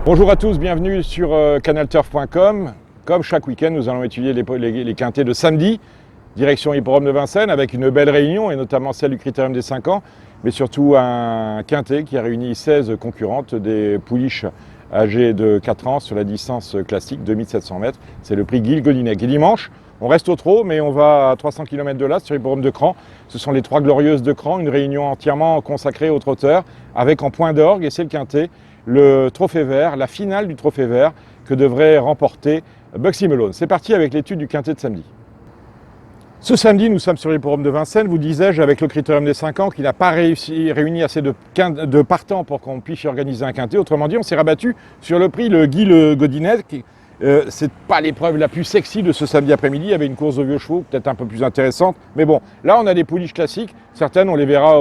Bonjour à tous, bienvenue sur canalturf.com. Comme chaque week-end, nous allons étudier les quintets de samedi, direction Hippodrome de Vincennes, avec une belle réunion, et notamment celle du Critérium des 5 ans, mais surtout un quintet qui a réuni 16 concurrentes, des pouliches âgées de 4 ans sur la distance classique, 2700 mètres. C'est le prix Guil Godinec. Et dimanche, on reste au trot, mais on va à 300 km de là, sur Hippodrome de Cran. Ce sont les Trois Glorieuses de Cran, une réunion entièrement consacrée aux trotteurs, avec en point d'orgue, et c'est le quintet, le Trophée Vert, la finale du Trophée Vert que devrait remporter Bugsy Malone. C'est parti avec l'étude du quintet de samedi. Ce samedi, nous sommes sur l'hippodrome de Vincennes, vous disais-je, avec le Critérium des 5 ans qui n'a pas réuni assez de partants pour qu'on puisse organiser un quintet. Autrement dit, on s'est rabattu sur le prix le Guy Godinec. C'est pas l'épreuve la plus sexy de ce samedi après-midi. Il y avait une course de vieux chevaux, peut-être un peu plus intéressante. Mais bon, là, on a des pouliches classiques. Certaines, on les verra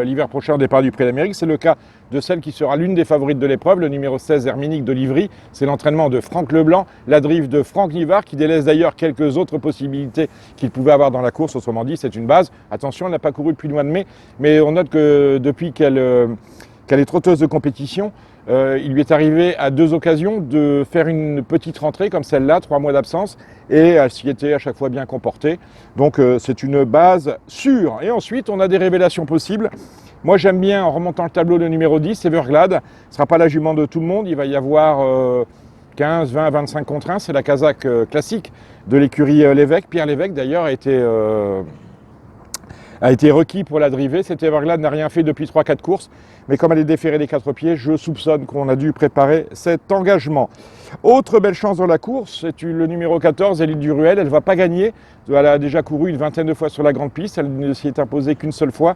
l'hiver prochain au départ du Prix d'Amérique. C'est le cas de celle qui sera l'une des favorites de l'épreuve, le numéro 16, Herminique de Livry. C'est l'entraînement de Franck Leblanc, la drive de Franck Nivard, qui délaisse d'ailleurs quelques autres possibilités qu'il pouvait avoir dans la course. Autrement dit, c'est une base. Attention, elle n'a pas couru depuis le mois de mai, mais on note que depuis qu'elle est trotteuse de compétition, il lui est arrivé à 2 occasions de faire une petite rentrée comme celle-là, 3 mois d'absence, et elle s'y était à chaque fois bien comportée. Donc c'est une base sûre. Et ensuite, on a des révélations possibles. Moi, j'aime bien, en remontant le tableau, le numéro 10, Everglade. Ce ne sera pas la jument de tout le monde. Il va y avoir 15, 20, 25 contre 1. C'est la casaque classique de l'écurie Lévesque. Pierre Lévesque, d'ailleurs, a été requis pour la driver. Cette Everglade n'a rien fait depuis 3-4 courses, mais comme elle est déférée des 4 pieds, je soupçonne qu'on a dû préparer cet engagement. Autre belle chance dans la course, c'est le numéro 14, Élite du Ruel. Elle ne va pas gagner, elle a déjà couru une vingtaine de fois sur la grande piste, elle ne s'y est imposée qu'une seule fois.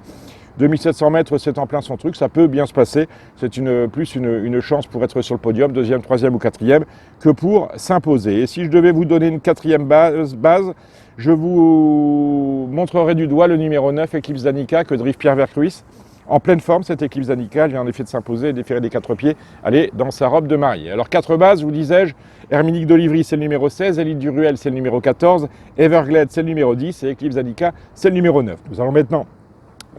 2700 mètres, c'est en plein son truc, ça peut bien se passer. C'est plus une chance pour être sur le podium, 2e, 3e ou 4e, que pour s'imposer. Et si je devais vous donner une 4e base, je vous montrerai du doigt le numéro 9, Eclipse d'Annika, que drive Pierre Vercruis. En pleine forme, cette Eclipse d'Annika, elle vient en effet de s'imposer et déférer des 4 pieds. Elle est dans sa robe de mariée. Alors 4 bases, vous disais-je, Herminique de Livry, c'est le numéro 16, Élite du Ruel, c'est le numéro 14, Everglade, c'est le numéro 10, et Eclipse d'Annika, c'est le numéro 9. Nous allons maintenant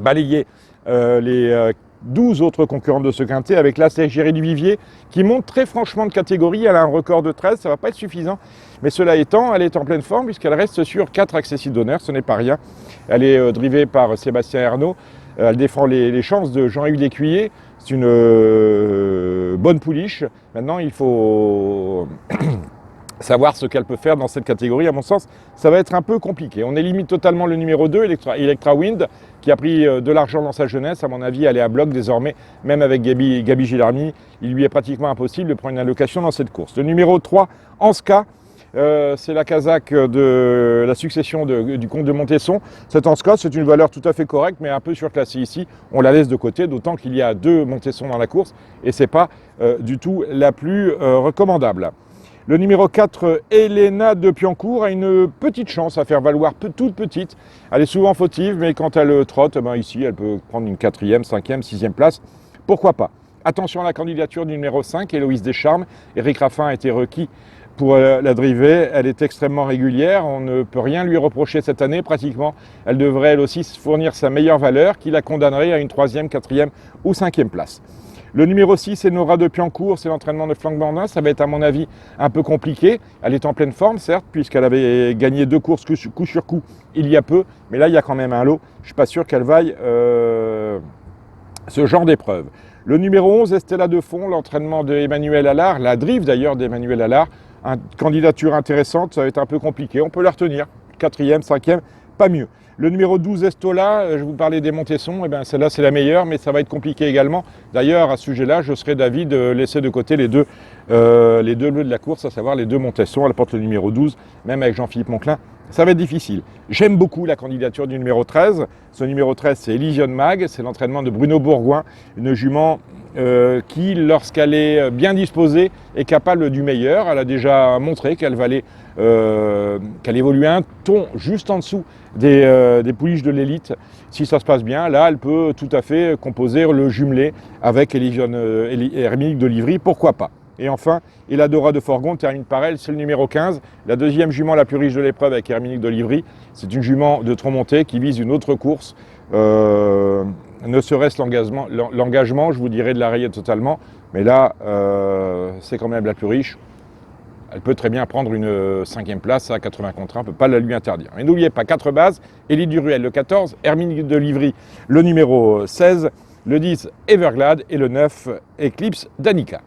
balayer les 12 autres concurrents de ce quintet avec là, c'est Égérie du Vivier qui monte très franchement de catégorie. Elle a un record de 13, ça ne va pas être suffisant. Mais cela étant, elle est en pleine forme puisqu'elle reste sur 4 accessibles d'honneur, ce n'est pas rien. Elle est drivée par Sébastien Ernaud. Elle défend les chances de Jean-Yves Lécuyer. C'est une bonne pouliche. Maintenant, il faut savoir ce qu'elle peut faire dans cette catégorie. À mon sens, ça va être un peu compliqué. On élimine totalement le numéro 2, Electra Wind, qui a pris de l'argent dans sa jeunesse. À mon avis, elle est à bloc désormais, même avec Gabi Gilarmi. Il lui est pratiquement impossible de prendre une allocation dans cette course. Le numéro 3, Anska, c'est la casaque de la succession du comte de Montesson. Cet Anska, c'est une valeur tout à fait correcte, mais un peu surclassée ici. On la laisse de côté, d'autant qu'il y a 2 Montesson dans la course, et ce n'est pas du tout la plus recommandable. Le numéro 4, Elena de Piancourt, a une petite chance à faire valoir, toute petite. Elle est souvent fautive, mais quand elle trotte, ici, elle peut prendre une 4e, 5e, 6e place. Pourquoi pas? Attention à la candidature du numéro 5, Héloïse Descharmes. Éric Raffin a été requis pour la driver. Elle est extrêmement régulière, on ne peut rien lui reprocher cette année pratiquement. Elle devrait elle aussi fournir sa meilleure valeur, qui la condamnerait à une 3e, 4e ou 5e place. Le numéro 6, c'est Nora de Piancourt, c'est l'entraînement de Franck Bandin. Ça va être à mon avis un peu compliqué. Elle est en pleine forme, certes, puisqu'elle avait gagné 2 courses coup sur coup il y a peu. Mais là, il y a quand même un lot. Je ne suis pas sûr qu'elle vaille ce genre d'épreuve. Le numéro 11, Estella Defond, l'entraînement d'Emmanuel Allard, la drive d'ailleurs d'Emmanuel Allard. Une candidature intéressante, ça va être un peu compliqué. On peut la retenir, 4e, 5e, pas mieux. Le numéro 12, Estola, je vous parlais des Montesson, celle-là c'est la meilleure, mais ça va être compliqué également. D'ailleurs, à ce sujet-là, je serais d'avis de laisser de côté les deux bleus de la course, à savoir les 2 Montesson. Elle porte le numéro 12, même avec Jean-Philippe Monclin, ça va être difficile. J'aime beaucoup la candidature du numéro 13. Ce numéro 13, c'est Elysion Mag, c'est l'entraînement de Bruno Bourgoin, une jument qui, lorsqu'elle est bien disposée, est capable du meilleur. Elle a déjà montré qu'elle évolue un ton juste en dessous des pouliches de l'élite. Si ça se passe bien, là, elle peut tout à fait composer le jumelé avec Herminique de Livry, pourquoi pas. Et enfin, Eladora de Forgon termine par elle, c'est le numéro 15, la 2e jument la plus riche de l'épreuve avec Herminique de Livry. C'est une jument de Tromonté qui vise une autre course, Ne serait-ce l'engagement, je vous dirais de la rayer totalement, mais là, c'est quand même la plus riche. Elle peut très bien prendre une 5e place à 80 contre 1, on ne peut pas la lui interdire. Et n'oubliez pas, 4 bases, Élie Duruel le 14, Hermine de Livry le numéro 16, le 10 Everglade et le 9 Eclipse d'Annika.